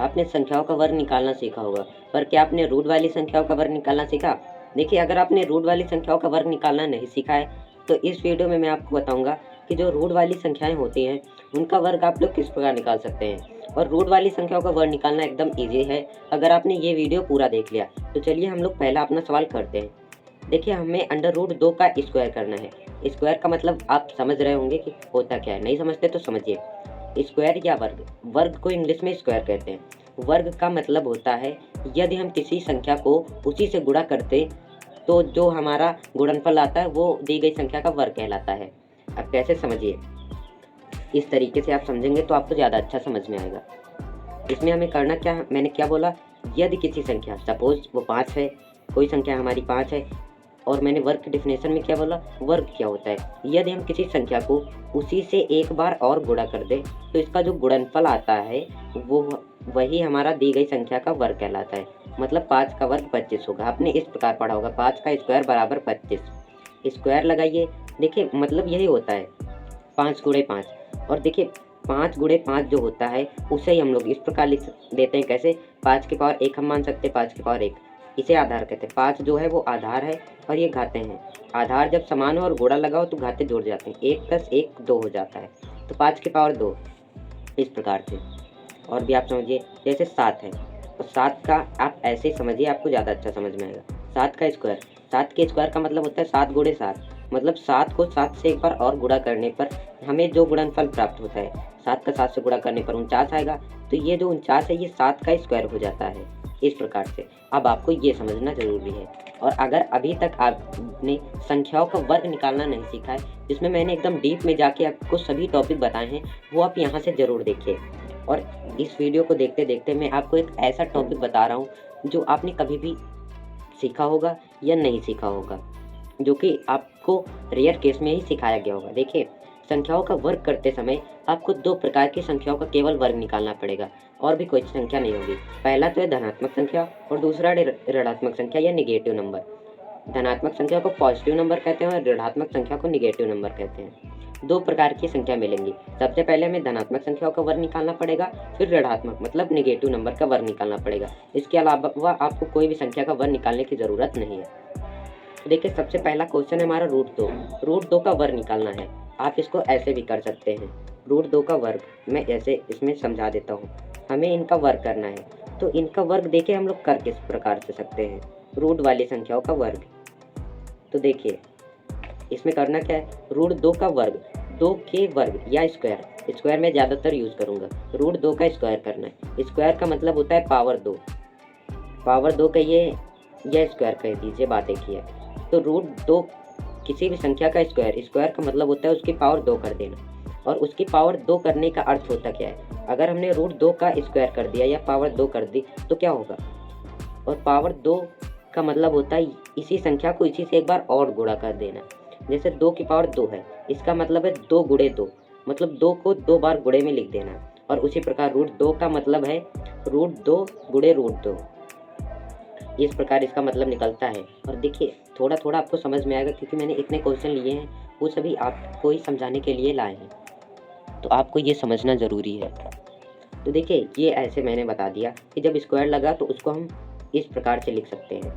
आपने संख्याओं का वर्ग निकालना सीखा होगा, पर क्या आपने रूट वाली संख्याओं का वर्ग निकालना सीखा? देखिए, अगर आपने रूट वाली संख्याओं का वर्ग निकालना नहीं सीखा है, तो इस वीडियो में मैं आपको बताऊंगा कि जो रूट वाली संख्याएं होती हैं, उनका वर्ग आप लोग किस प्रकार निकाल सकते हैं। और रूट वाली संख्याओं का वर्ग निकालना एकदम ईजी है, अगर आपने ये वीडियो पूरा देख लिया। तो चलिए हम लोग पहला अपना सवाल करते हैं। देखिए, हमें अंडर रूट 2 का स्क्वायर करना है। स्क्वायर का मतलब आप समझ रहे होंगे कि होता क्या है, नहीं समझते तो समझिए। स्क्वायर या वर्ग, वर्ग को इंग्लिश में स्क्वायर कहते हैं। वर्ग का मतलब होता है यदि हम किसी संख्या को उसी से गुणा करते तो जो हमारा गुणनफल आता है वो दी गई संख्या का वर्ग कहलाता है। अब कैसे, समझिए। इस तरीके से आप समझेंगे तो आपको ज़्यादा अच्छा समझ में आएगा। इसमें हमें करना क्या, मैंने क्या बोला, यदि किसी संख्या, सपोज वो 5 है, कोई संख्या हमारी 5 है, और मैंने वर्ग की डेफिनेशन में क्या बोला, वर्ग क्या होता है, यदि हम किसी संख्या को उसी से एक बार और गुणा कर दें तो इसका जो गुणनफल आता है वो वही हमारा दी गई संख्या का वर्ग कहलाता है। मतलब 5 का वर्ग 25 होगा। आपने इस प्रकार पढ़ा होगा, 5 का स्क्वायर बराबर 25। स्क्वायर लगाइए, देखिए मतलब यही होता है 5 गुणे 5। और देखिए 5 गुणे 5 जो होता है उसे ही हम लोग इस प्रकार लिख देते हैं, कैसे, 5 की पावर 1 हम मान सकते हैं, 5 की पावर 1, इसे आधार कहते हैं। 5 जो है वो आधार है और ये घाते हैं। आधार जब समान हो और गुणा लगाओ तो घाते जुड़ जाते हैं, 1 + 1 2 हो जाता है, तो 5 की पावर 2, इस प्रकार से। और भी आप समझिए, जैसे 7 है, तो 7 का आप ऐसे ही समझिए, आपको ज़्यादा अच्छा समझ में आएगा। 7 का स्क्वायर, 7 के स्क्वायर का मतलब होता है 7 गुणे 7, मतलब 7 को 7 से एक बार और गुणा करने पर हमें जो गुणनफल प्राप्त होता है, 7 का 7 से गुणा करने पर 49 आएगा। तो ये जो 49 है ये 7 का स्क्वायर हो जाता है, इस प्रकार से। अब आपको ये समझना ज़रूरी है। और अगर अभी तक आपने संख्याओं का वर्ग निकालना नहीं सीखा है, जिसमें मैंने एकदम डीप में जाके आपको सभी टॉपिक बताए हैं, वो आप यहाँ से ज़रूर देखिए। और इस वीडियो को देखते देखते मैं आपको एक ऐसा टॉपिक बता रहा हूँ जो आपने कभी भी सीखा होगा या नहीं सीखा होगा, जो कि आपको रेयर केस में ही सिखाया गया होगा। देखिए, संख्याओं का वर्ग करते समय आपको 2 प्रकार की संख्याओं का केवल वर्ग निकालना पड़ेगा, और भी कोई संख्या नहीं होगी। पहला तो है धनात्मक संख्या और दूसरा ऋणात्मक संख्या या निगेटिव नंबर। धनात्मक संख्या को पॉजिटिव नंबर कहते हैं और ऋणात्मक संख्या को निगेटिव नंबर कहते हैं। 2 प्रकार की संख्या मिलेंगी। सबसे पहले हमें धनात्मक संख्याओं का वर्ग निकालना पड़ेगा, फिर ऋणात्मक मतलब निगेटिव नंबर का वर्ग निकालना पड़ेगा। इसके अलावा आपको कोई भी संख्या का वर्ग निकालने की ज़रूरत नहीं है। तो देखिए, सबसे पहला क्वेश्चन है हमारा रूट 2। रूट 2 का वर्ग निकालना है। आप इसको ऐसे भी कर सकते हैं, रूट 2 का वर्ग मैं ऐसे इसमें समझा देता हूँ। हमें इनका वर्ग करना है, तो इनका वर्ग देखिए हम लोग कर किस प्रकार से सकते हैं, रूट वाली संख्याओं का वर्ग। तो देखिए इसमें करना क्या है, रूट 2 का वर्ग, 2 के वर्ग या स्क्वायर, स्क्वायर में ज़्यादातर यूज़ करूँगा। रूट 2 का स्क्वायर करना है। स्क्वायर का मतलब होता है पावर 2, पावर 2 कहिए या स्क्वायर कह दीजिए, बात एक ही है। तो रूट 2 किसी भी संख्या का स्क्वायर, स्क्वायर का मतलब होता है उसकी पावर 2 कर देना। और उसकी पावर 2 करने का अर्थ होता क्या है, अगर हमने रूट 2 का स्क्वायर कर दिया या पावर 2 कर दी तो क्या होगा। और पावर 2 का मतलब होता है इसी संख्या को इसी से एक बार और गुणा कर देना। जैसे 2 की पावर 2 है, इसका मतलब है 2 गुणे 2, मतलब 2 को 2 बार गुणे में लिख देना। और उसी प्रकार रूट 2 का मतलब है रूट 2 गुणे रूट 2, इस प्रकार इसका मतलब निकलता है। और देखिए थोड़ा थोड़ा आपको समझ में आएगा, क्योंकि मैंने इतने क्वेश्चन लिए हैं वो सभी आपको ही समझाने के लिए लाए हैं, तो आपको ये समझना ज़रूरी है। तो देखिए ये ऐसे मैंने बता दिया कि जब स्क्वायर लगा तो उसको हम इस प्रकार से लिख सकते हैं।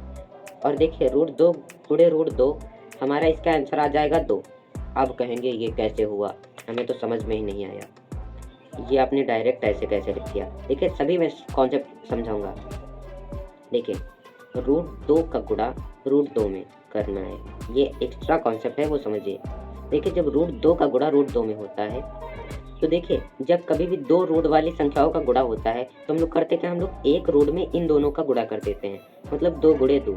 और देखिए रूट 2 गुणे रूट 2, हमारा इसका आंसर आ जाएगा 2। अब कहेंगे ये कैसे हुआ, हमें तो समझ में ही नहीं आया, ये आपने डायरेक्ट ऐसे कैसे लिख दिया। देखिए सभी मैं कॉन्सेप्ट समझाऊंगा। देखिए रूट 2 का गुणा रूट 2 में करना है, ये एक्स्ट्रा कॉन्सेप्ट है, वो समझिए। देखिए जब रूट 2 का गुणा रूट 2 में होता है, तो देखिए जब कभी भी 2 रूट वाली संख्याओं का गुणा होता है तो हम लोग करते क्या, हम लोग एक रूट में इन दोनों का गुणा कर देते हैं, मतलब 2 गुणे 2,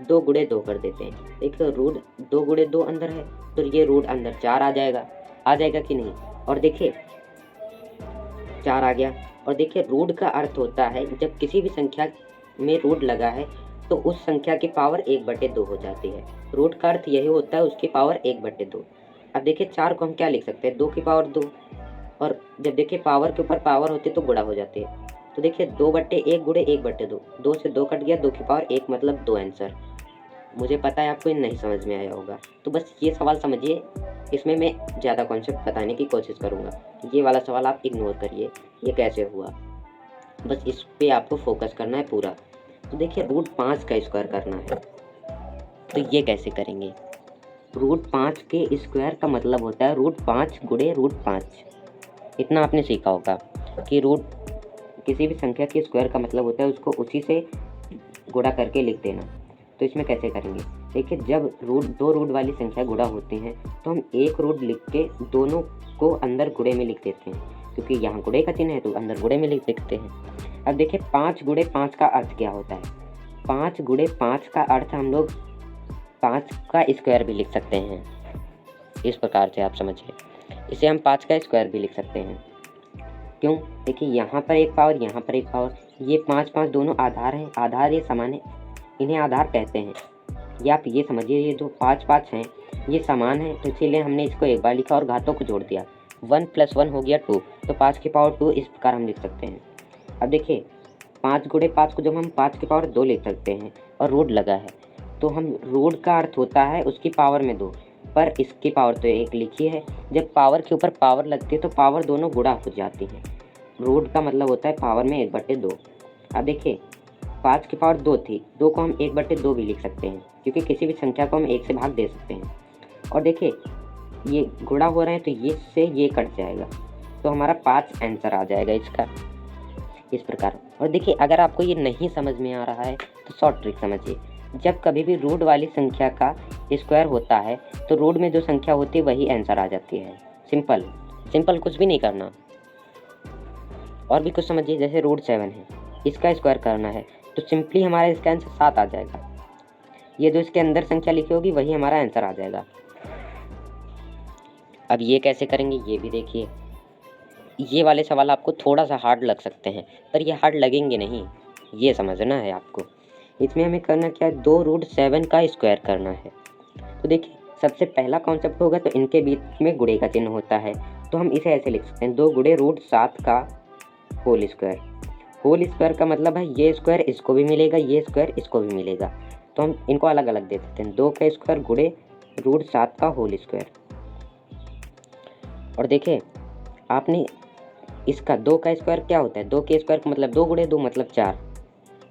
2 गुणे 2 कर देते हैं। देखिए रूट 2 गुणे 2 अंदर है, तो ये रूट अंदर 4 आ जाएगा कि नहीं। और देखिए 4 आ गया। और देखिए रूट का अर्थ होता है जब किसी भी संख्या में रूट लगा है तो उस संख्या की पावर 1/2 हो जाती है। रूट का अर्थ यही होता है उसकी पावर 1/2। अब देखिए 4 को हम क्या लिख सकते हैं, 2 की पावर 2, और जब देखिए पावर के ऊपर पावर होती है तो गुणा हो जाती है। तो देखिए 2/1 गुणे 1/2, 2 से 2 कट गया, 2 की पावर 1 मतलब 2 आंसर। मुझे पता है आपको ये नहीं समझ में आया होगा, तो बस ये सवाल समझिए, इसमें मैं ज़्यादा कॉन्सेप्ट बताने की कोशिश करूँगा। ये वाला सवाल आप इग्नोर करिए, ये कैसे हुआ। बस इस पे आपको फोकस करना है पूरा। तो देखिए रूट 5 का स्क्वायर करना है, तो ये कैसे करेंगे? रूट 5 के स्क्वायर का मतलब होता है रूट 5 गुणे रूट 5। इतना आपने सीखा होगा कि रूट किसी भी संख्या के स्क्वायर का मतलब होता है उसको उसी से गुणा करके लिख देना। तो इसमें कैसे करेंगे? देखिए जब दो रूट वाली संख्या गुणा होती हैं तो हम एक रूट लिख के दोनों को अंदर गुणे में लिख देते हैं, क्योंकि यहाँ गुणे का चिन्ह है तो अंदर गुणे में लिख देते हैं। अब देखिए 5 गुणे 5 का अर्थ क्या होता है? 5 गुणे 5 का अर्थ हम लोग 5 का स्क्वायर भी लिख सकते हैं। इस प्रकार से आप समझिए, इसे हम 5 का स्क्वायर भी लिख सकते हैं। क्यों? देखिए यहाँ पर एक पावर, यहाँ पर एक पावर, ये 5 5 दोनों आधार हैं, आधार ये समान है, इन्हें आधार कहते हैं। या आप ये समझिए ये जो 5 5 हैं ये समान है, तो इसीलिए हमने इसको एक बार लिखा और घातों को जोड़ दिया। 1 + 1 हो गया 2, तो 5 की पावर 2 इस प्रकार हम लिख सकते हैं। अब देखिए 5 गुणे 5 को जब हम 5 की पावर 2 लिख सकते हैं और रूट लगा है, तो हम रूट का अर्थ होता है उसकी पावर में 2, पर इसकी पावर तो 1 लिखी है। जब पावर के ऊपर पावर लगती है तो पावर दोनों गुणा हो जाती है। रूट का मतलब होता है पावर में 1/2। अब देखिए 5 की पावर 2 थी, 2 को हम 1/2 भी लिख सकते हैं, क्योंकि किसी भी संख्या को हम 1 से भाग दे सकते हैं। और देखिए ये गुणा हो रहे हैं तो ये से ये कट जाएगा, तो हमारा 5 आंसर आ जाएगा इसका, इस प्रकार। और देखिए अगर आपको ये नहीं समझ में आ रहा है तो शॉर्ट ट्रिक समझिए। जब कभी भी रूट वाली संख्या का स्क्वायर होता है तो रूट में जो संख्या होती है वही आंसर आ जाती है। सिंपल सिंपल, कुछ भी नहीं करना। और भी कुछ समझिए, जैसे रूट 7 है, इसका स्क्वायर करना है तो सिंपली हमारा इसका आंसर 7 आ जाएगा। ये जो इसके अंदर संख्या लिखी होगी वही हमारा आंसर आ जाएगा। अब ये कैसे करेंगे ये भी देखिए। ये वाले सवाल आपको थोड़ा सा हार्ड लग सकते हैं, पर ये हार्ड लगेंगे नहीं, ये समझना है आपको। इसमें हमें करना क्या है? 2√7 का स्क्वायर करना है। तो देखिए सबसे पहला कॉन्सेप्ट होगा तो इनके बीच में गुणे का चिन्ह होता है, तो हम इसे ऐसे लिख सकते हैं 2 गुणे √7 का होल स्क्वायर। होल स्क्वायर का मतलब है ये स्क्वायर इसको भी मिलेगा, ये स्क्वायर इसको भी मिलेगा, तो हम इनको अलग अलग दे देते हैं। 2 का स्क्वायर गुणे √7 का होल स्क्वायर। और देखिए आपने इसका 2 का स्क्वायर क्या होता है? 2 के स्क्वायर का मतलब 2 गुणे 2 मतलब 4।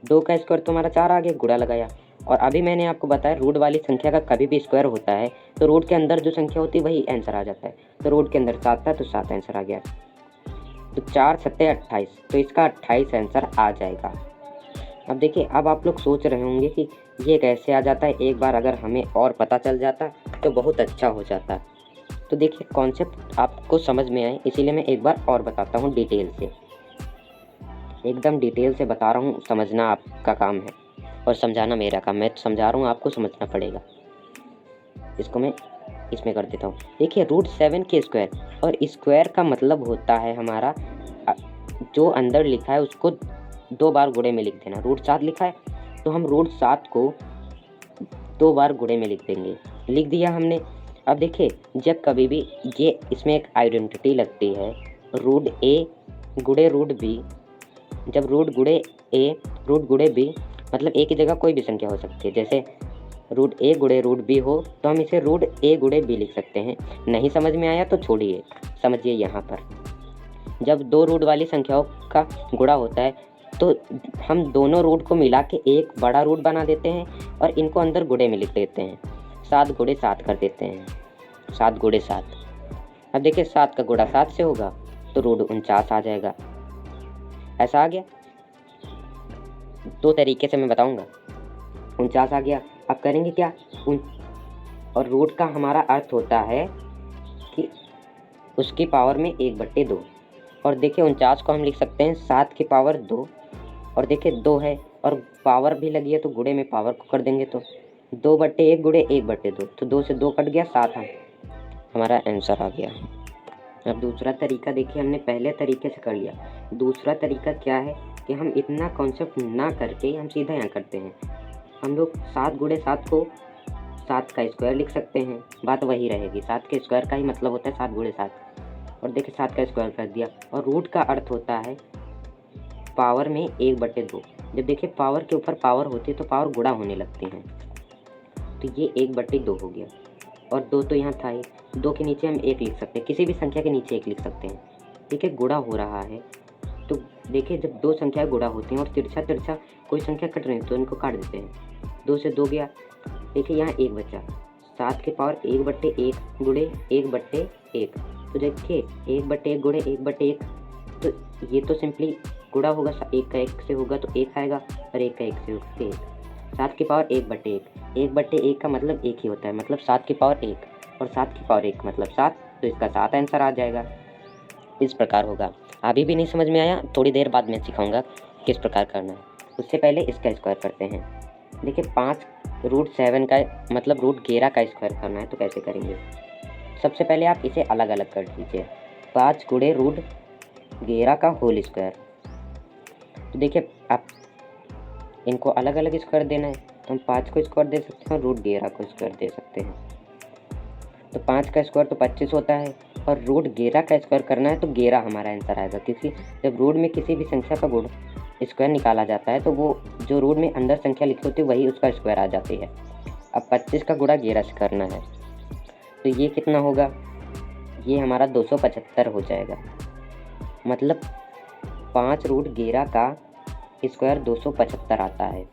2 का स्क्वायर तो हमारा 4 आ गया, गुणा लगाया। और अभी मैंने आपको बताया रूट वाली संख्या का कभी भी स्क्वायर होता है तो रूट के अंदर जो संख्या होती है वही आंसर आ जाता है। तो रूट के अंदर 7 था तो 7 आंसर आ गया। तो 4 7 28, तो इसका 28 आंसर आ जाएगा। अब देखिए अब आप लोग सोच रहे होंगे कि ये कैसे आ जाता है, एक बार अगर हमें और पता चल जाता तो बहुत अच्छा हो जाता। तो देखिए कॉन्सेप्ट आपको समझ में आए इसीलिए मैं एक बार और बताता हूँ डिटेल से, एकदम डिटेल से बता रहा हूँ। समझना आपका काम है और समझाना मेरा काम। मैं समझा रहा हूँ, आपको समझना पड़ेगा। इसको मैं इसमें कर देता हूँ। देखिए √7 के स्क्वायर, और स्क्वायर का मतलब होता है हमारा जो अंदर लिखा है उसको 2 बार गुणे में लिख देना। √7 लिखा है तो हम √7 को 2 बार गुणे में लिख देंगे, लिख दिया हमने। अब देखिए जब कभी भी ये इसमें एक आइडेंटिटी लगती है √a गुणे √b। जब रूट गुणे a रूट गुणे b मतलब a की जगह कोई भी संख्या हो सकती है, जैसे √a गुणे √b हो तो हम इसे √a गुणे b लिख सकते हैं। नहीं समझ में आया तो छोड़िए, समझिए। यहाँ पर जब 2 रूट वाली संख्याओं का गुणा होता है तो हम दोनों रूट को मिला के एक बड़ा रूट बना देते हैं और इनको अंदर गुणे में लिख देते हैं। 7 गुणे 7 कर देते हैं, 7 गुणे 7। अब देखिए 7 का गुणा 7 से होगा तो √49 आ जाएगा। ऐसा आ गया। 2 तरीके से मैं बताऊंगा। 49 आ गया। अब करेंगे क्या? और रूट का हमारा अर्थ होता है कि उसकी पावर में 1/2। और देखिए 49 को हम लिख सकते हैं 7 की पावर 2। और देखिए 2 है और पावर भी लगी है तो गुणे में पावर को कर देंगे, तो 2/1 गुणे 1/2, तो 2 से 2 कट गया, 7 हमारा आंसर आ गया। अब दूसरा तरीका देखिए, हमने पहले तरीके से कर लिया। दूसरा तरीका क्या है कि हम इतना कॉन्सेप्ट ना करके हम सीधा यहाँ करते हैं। हम लोग 7 गुणे 7 को 7 का स्क्वायर लिख सकते हैं, बात वही रहेगी। 7 के स्क्वायर का ही मतलब होता है 7 गुणे 7। और देखिए 7 का स्क्वायर कर दिया। और रूट का अर्थ होता है पावर में 1/2। जब देखिए पावर के ऊपर पावर होती है तो पावर गुणा होने लगती हैं, तो ये 1/2 हो गया। और 2 तो यहाँ था ही, 2 के नीचे हम 1 लिख सकते हैं, किसी भी संख्या के नीचे 1 लिख सकते हैं। ठीक है, गुणा हो रहा है तो देखिए जब दो संख्याएं गुणा होती हैं और तिरछा तिरछा कोई संख्या कट रही है तो इनको काट देते हैं। 2 से 2 गया, देखिए यहाँ 1 बचा, 7 की पावर 1/1 गुणे 1/1। तो देखिए 1/1 गुणे 1/1, तो ये तो सिंपली गुणा होगा, 1 का 1 से होगा तो 1 आएगा और 1 का 1 से होगा 1। 7 की पावर 1/1, 1/1 का मतलब 1 ही होता है, मतलब 7 की पावर 1 और 7 की पावर 1 मतलब 7, तो इसका 7 आंसर आ जाएगा। इस प्रकार होगा। अभी भी नहीं समझ में आया, थोड़ी देर बाद मैं सिखाऊंगा किस प्रकार करना है। उससे पहले इसका स्क्वायर करते हैं। देखिए 5√7 का मतलब √11 का स्क्वायर करना है, तो कैसे करेंगे। सबसे पहले आप इसे अलग अलग कर दीजिए, 5 गुणे √11 का होल स्क्वायर। तो देखिए आप इनको अलग अलग स्क्वायर देना है, तो हम 5 को स्क्वायर दे सकते हैं और √11 को स्क्वायर दे सकते हैं। तो 5 का स्क्वायर तो 25 होता है और √11 का स्क्वायर करना है तो 11 हमारा आंसर आएगा, क्योंकि जब रूट में किसी भी संख्या का गुण स्क्वायर निकाला जाता है तो वो जो रूट में अंदर संख्या लिखी होती है वही उसका स्क्वायर आ जाती है। अब 25 का गुणा 11 से करना है, तो ये कितना होगा, ये हमारा 275 हो जाएगा। मतलब 5√11 का स्क्वायर 275 आता है।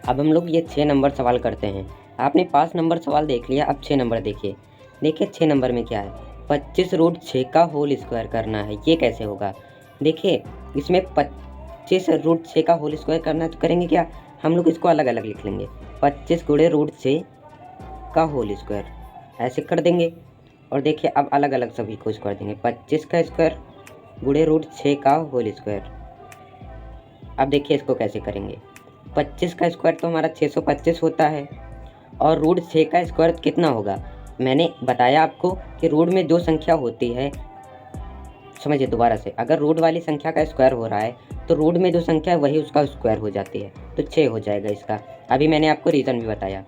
अब हम लोग ये 6 नंबर सवाल करते हैं। आपने 5 नंबर सवाल देख लिया, अब 6 नंबर देखिए। 6 नंबर में क्या है, 25√6 का होल स्क्वायर करना है। ये कैसे होगा, देखिए इसमें 25√6 का होल स्क्वायर करना है तो करेंगे क्या, हम लोग इसको अलग अलग लिख लेंगे। 25 गुणे √6 का होल स्क्वायर ऐसे कर देंगे, और देखिए अब अलग अलग सभी को स्क्वायर देंगे। 25 का स्क्वायर गुणे √6 का होल स्क्वायर। अब देखिए इसको कैसे करेंगे, 25 का स्क्वायर तो हमारा 625 होता है और √6 का स्क्वायर कितना होगा, मैंने बताया आपको कि रूट में जो संख्या होती है, समझिए दोबारा से, अगर रूट वाली संख्या का स्क्वायर हो रहा है तो रूट में जो संख्या है वही उसका स्क्वायर हो जाती है, तो 6 हो जाएगा इसका। अभी मैंने आपको रीज़न भी बताया।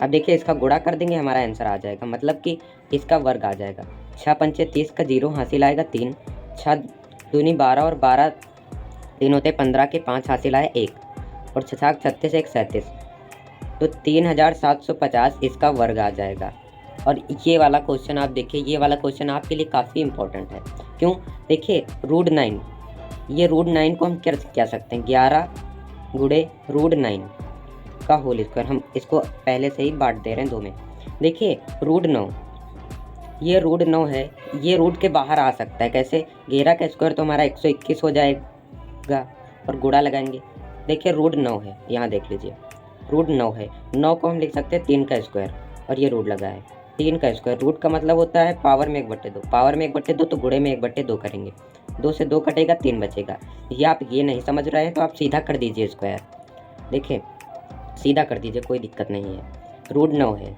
अब देखिए इसका गुणा कर देंगे, हमारा आंसर आ जाएगा, मतलब कि इसका वर्ग आ जाएगा। 6 पंचे 30 का 0 हासिल आएगा 3, 6 दूनी 12 और 12 3 होते 15 के 5 हासिल आए 1, और 6 36 1 37, तो 3750 इसका वर्ग आ जाएगा। और ये वाला क्वेश्चन आप देखिए, ये वाला क्वेश्चन आपके लिए काफ़ी इंपॉर्टेंट है। क्यों, देखिए √9, ये √9 को हम क्या सकते हैं, 11 गुणे √9 का होल स्क्वायर। हम इसको पहले से ही बांट दे रहे हैं 2 में। देखिए √9, ये √9 है, ये रूट के बाहर आ सकता है, कैसे, 11 का स्क्वायर तो हमारा 121 हो जाएगा, और गुणा लगाएंगे। देखिए √9 है, यहाँ देख लीजिए √9 है, 9 को हम लिख सकते हैं 3 का स्क्वायर, और ये रूट लगा है 3 का स्क्वायर। रूट का मतलब होता है पावर में 1/2, पावर में 1/2 तो गुणे में 1/2 करेंगे, 2 से 2 कटेगा 3 बचेगा। ये आप ये नहीं समझ रहे हैं तो आप सीधा कर दीजिए स्क्वायर, देखिए सीधा कर दीजिए, कोई दिक्कत नहीं है। √9 है,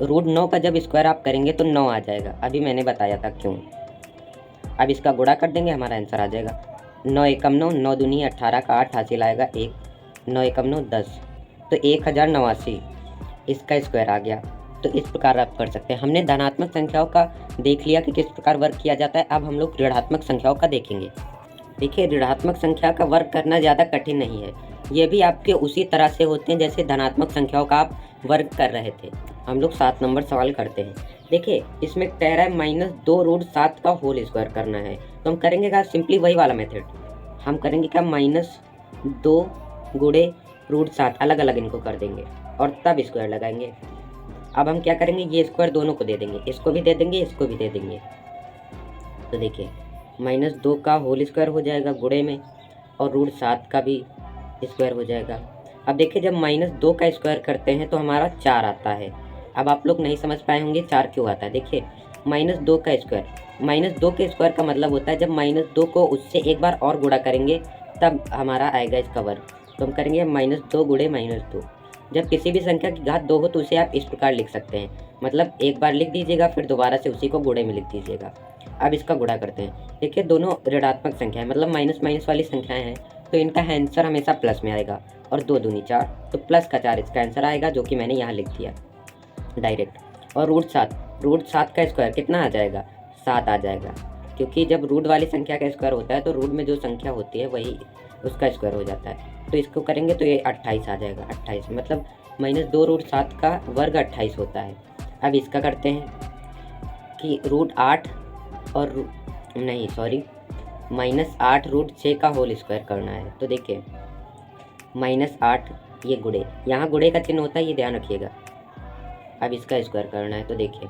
√9 का जब स्क्वायर आप करेंगे तो 9 आ जाएगा, अभी मैंने बताया था क्यों। अब इसका गुणा कर देंगे, हमारा आंसर आ जाएगा 9 एकम 9, 9 दूनी 18 का 8 हासिल आएगा 1, 9 एकम 9 10, तो 1089 इसका स्क्वायर आ गया। तो इस प्रकार आप कर सकते हैं। हमने धनात्मक संख्याओं का देख लिया कि किस प्रकार वर्ग किया जाता है, अब हम लोग ऋणात्मक संख्याओं का देखेंगे। देखिए ऋणात्मक संख्या का वर्ग करना ज़्यादा कठिन नहीं है, ये भी आपके उसी तरह से होते हैं जैसे धनात्मक संख्याओं का आप वर्ग कर रहे थे। हम लोग 7 नंबर सवाल करते हैं। देखिए इसमें कह रहा है -2√7 का होल स्क्वायर करना है, तो हम करेंगे क्या, सिंपली वही वाला मेथड हम करेंगे क्या, -2 गुणे √7 अलग अलग इनको कर देंगे और तब स्क्वायर लगाएंगे। अब हम क्या करेंगे, ये स्क्वायर दोनों को दे देंगे, इसको भी दे देंगे इसको भी दे देंगे। तो देखिए -2 का होल स्क्वायर हो जाएगा गुणे में, और √7 का भी स्क्वायर हो जाएगा। अब देखिए जब -2 का स्क्वायर करते हैं तो हमारा 4 आता है। अब आप लोग नहीं समझ पाए होंगे 4 क्यों आता है। देखिए -2 का स्क्वायर, -2 के स्क्वायर का मतलब होता है जब -2 को उससे एक बार और गुणा करेंगे तब हमारा आएगा इसका वर्ग। तो हम करेंगे -2 गुणे -2। जब किसी भी संख्या की घात 2 हो तो उसे आप इस प्रकार लिख सकते हैं, मतलब एक बार लिख दीजिएगा फिर दोबारा से उसी को गुणे में लिख दीजिएगा। अब इसका गुणा करते हैं। देखिए दोनों ऋणात्मक संख्या है, मतलब माइनस माइनस वाली संख्याएं हैं, तो इनका आंसर हमेशा प्लस में आएगा, और 2 दूनी 4, तो प्लस का 4 इसका आंसर आएगा, जो कि मैंने यहाँ लिख दिया डायरेक्ट। और √7 का स्क्वायर कितना आ जाएगा, 7 आ जाएगा, क्योंकि जब रूट वाली संख्या का स्क्वायर होता है तो रूट में जो संख्या होती है वही उसका स्क्वायर हो जाता है। तो इसको करेंगे तो ये 28 आ जाएगा, 28 मतलब -2√7 का वर्ग 28 होता है। अब इसका करते हैं कि √8 और नहीं सॉरी -8 रूट 6 का होल स्क्वायर करना है। तो देखिए -8 ये गुणे, यहाँ गुणे का चिन्ह होता है, ये ध्यान रखिएगा। अब इसका स्क्वायर करना है। तो देखिए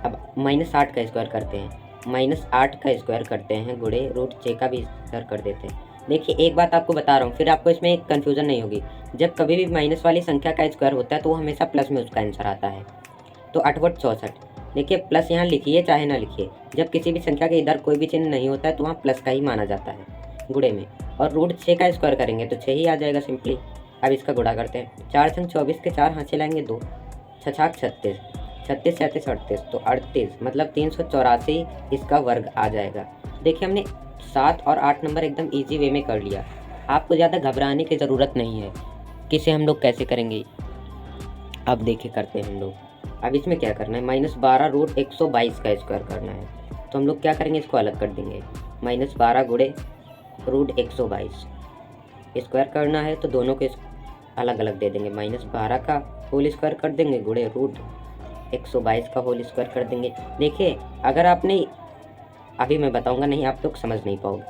अब -8 का स्क्वायर करते हैं, -8 का स्क्वायर करते हैं गुणे रूट 6 का भी स्क्वायर कर देते हैं। देखिए एक बात आपको बता रहा हूँ, फिर आपको इसमें एक कन्फ्यूज़न नहीं होगी। जब कभी भी माइनस वाली संख्या का स्क्वायर होता है तो वो हमेशा प्लस में उसका आंसर आता है। तो 8 बट 64, देखिए प्लस यहाँ लिखिए चाहे ना लिखिए, जब किसी भी संख्या के इधर कोई भी चिन्ह नहीं होता है तो वहाँ प्लस का ही माना जाता है गुणे में। और रूट 6 का स्क्वायर करेंगे तो 6 ही आ जाएगा सिंपली। अब इसका गुणा करते हैं, 4 संग 24 के 4 हाथ से लाएंगे 2, 6 36, 36 37 38, तो 38 मतलब 384 इसका वर्ग आ जाएगा। देखिए हमने 7 और 8 नंबर एकदम इजी वे में कर लिया। आपको ज़्यादा घबराने की ज़रूरत नहीं है कि इसे हम लोग कैसे करेंगे। अब देखिए करते हैं हम लोग। अब इसमें क्या करना है, -12 रूट 122 का स्क्वायर करना है। तो हम लोग क्या करेंगे, इसको अलग कर देंगे, -12 गुणे रूट 122 स्क्वायर करना है। तो दोनों के अलग अलग दे देंगे, -12 का होल स्क्वायर कर देंगे गुणे रूट 122 का होल स्क्वायर कर देंगे। देखिए अगर आपने, अभी मैं बताऊंगा नहीं, आप लोग समझ नहीं पाओगे।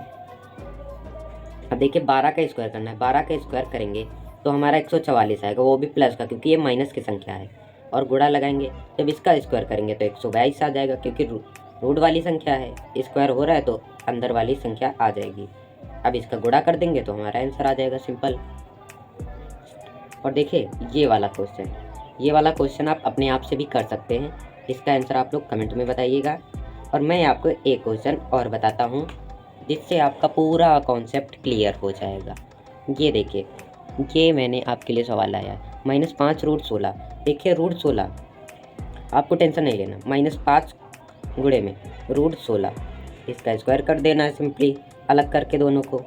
अब देखिए 12 का स्क्वायर करना है, 12 का स्क्वायर करेंगे तो हमारा 144 आएगा, वो भी प्लस का, क्योंकि ये माइनस की संख्या है। और गुणा लगाएंगे, जब इसका स्क्वायर करेंगे तो 122 आ जाएगा, क्योंकि रूट वाली संख्या है, स्क्वायर हो रहा है तो अंदर वाली संख्या आ जाएगी। अब इसका गुणा कर देंगे तो हमारा आंसर आ जाएगा सिंपल। और देखिए ये वाला क्वेश्चन आप अपने आप से भी कर सकते हैं। इसका आंसर आप लोग कमेंट में बताइएगा। और मैं आपको एक क्वेश्चन और बताता हूँ जिससे आपका पूरा कॉन्सेप्ट क्लियर हो जाएगा। ये देखिए, ये मैंने आपके लिए सवाल लाया, -5 रूट 16। देखिए रूट 16 आपको टेंशन नहीं लेना, -5 गुणे में रूट 16 इसका स्क्वायर कर देना है सिंपली, अलग करके दोनों को।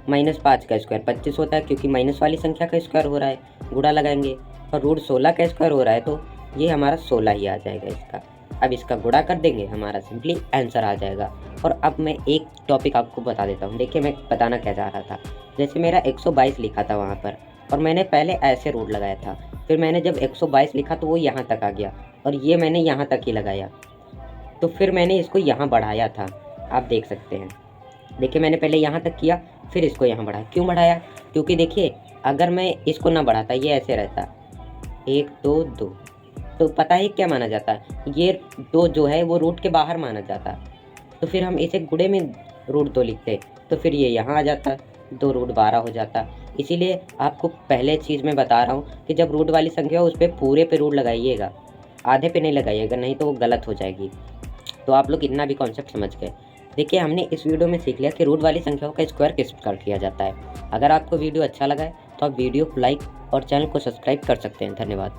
-5 का स्क्वायर 25 होता है, क्योंकि माइनस वाली संख्या का स्क्वायर हो रहा है, गुणा लगाएंगे। और रूट 16 का स्क्वायर हो रहा है तो ये हमारा 16 ही आ जाएगा इसका। अब इसका गुणा कर देंगे, हमारा सिंपली आंसर आ जाएगा। और अब मैं एक टॉपिक आपको बता देता हूँ। देखिए मैं बताना क्या चाह रहा था, जैसे मेरा 122 लिखा था वहाँ पर, और मैंने पहले ऐसे रूट लगाया था, फिर मैंने जब 122 लिखा तो वो यहाँ तक आ गया, और ये मैंने यहाँ तक ही लगाया, तो फिर मैंने इसको यहाँ बढ़ाया था, आप देख सकते हैं। देखिए मैंने पहले यहाँ तक किया, फिर इसको यहाँ बढ़ाया। क्यों बढ़ाया, क्योंकि देखिए अगर मैं इसको ना बढ़ाता, ये ऐसे रहता 1 2 2, तो पता है क्या माना जाता, ये 2 जो है वो रूट के बाहर माना जाता, तो फिर हम इसे गुणे में रूट 2 लिखते, तो फिर ये यहाँ आ जाता, 2 रूट 12 हो जाता। इसीलिए आपको पहले चीज़ मैं बता रहा हूँ कि जब रूट वाली संख्या हो उस पर पूरे पे रूट लगाइएगा, आधे पे नहीं लगाइएगा, नहीं तो वो गलत हो जाएगी। तो आप लोग इतना भी कॉन्सेप्ट समझ गए। देखिए हमने इस वीडियो में सीख लिया कि रूट वाली संख्याओं का स्क्वायर किस प्रकार किया जाता है। अगर आपको वीडियो अच्छा लगा है तो आप वीडियो को लाइक और चैनल को सब्सक्राइब कर सकते हैं। धन्यवाद।